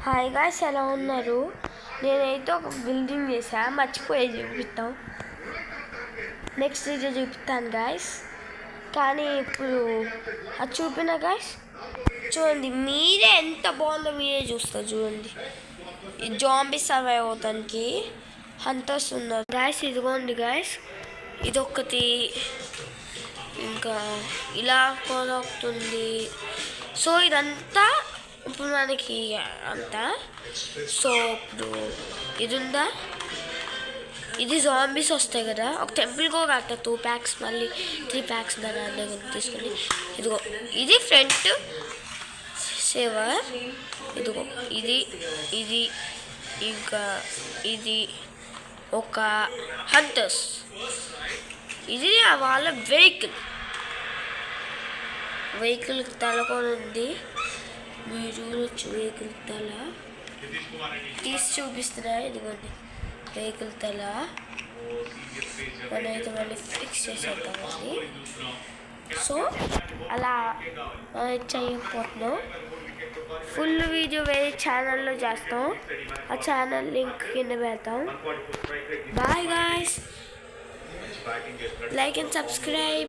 Hi guys, ఎలా ఉన్నారు? నేనైతే ఒక బిల్డింగ్ చేసా, మర్చిపోయే చూపిస్తాం. నెక్స్ట్ వీడియో చూపిస్తాను గాయ్స్. కానీ ఇప్పుడు అది చూపిన గాయ్స్ చూడండి, మీరే ఎంత బాగుందో మీరే చూస్తారు. చూడండి, ఈ జాంబీ సర్వైవ్ అవటానికి హంటర్స్ ఉన్నారు గాయ్స్. ఇదిగోండి గాయ్స్, ఇదొకటి, ఇంకా ఇలా కొనొస్తుంది. సో ఇదంతా ఇప్పుడు మనకి అంతా. సో ఇప్పుడు ఇది ఉందా, ఇది జాంబీస్ వస్తాయి కదా. ఒక టెంపుల్ కూడా కట్టా 2 packs, మళ్ళీ 3 packs దాని తీసుకొని. ఇదిగో ఇది ఫ్రంట్ సేవర్, ఇదిగో ఇది ఇది ఇంకా ఇది ఒక హంటర్స్. ఇది వాళ్ళ వెహికల్ తలకొని ఉంది. మీరు వెహికల్ తల తీసి చూపిస్తున్నాయి. ఇదిగోండి వెహికల్ తల. మనమైతే మళ్ళీ ఫిక్స్ చేసేద్దామండి. సో అలా చేయకపోతున్నాం. ఫుల్ వీడియో వేరే ఛానల్లో చేస్తాం. ఆ ఛానల్ లింక్ కింద పెడతాం. Bye guys, like and subscribe.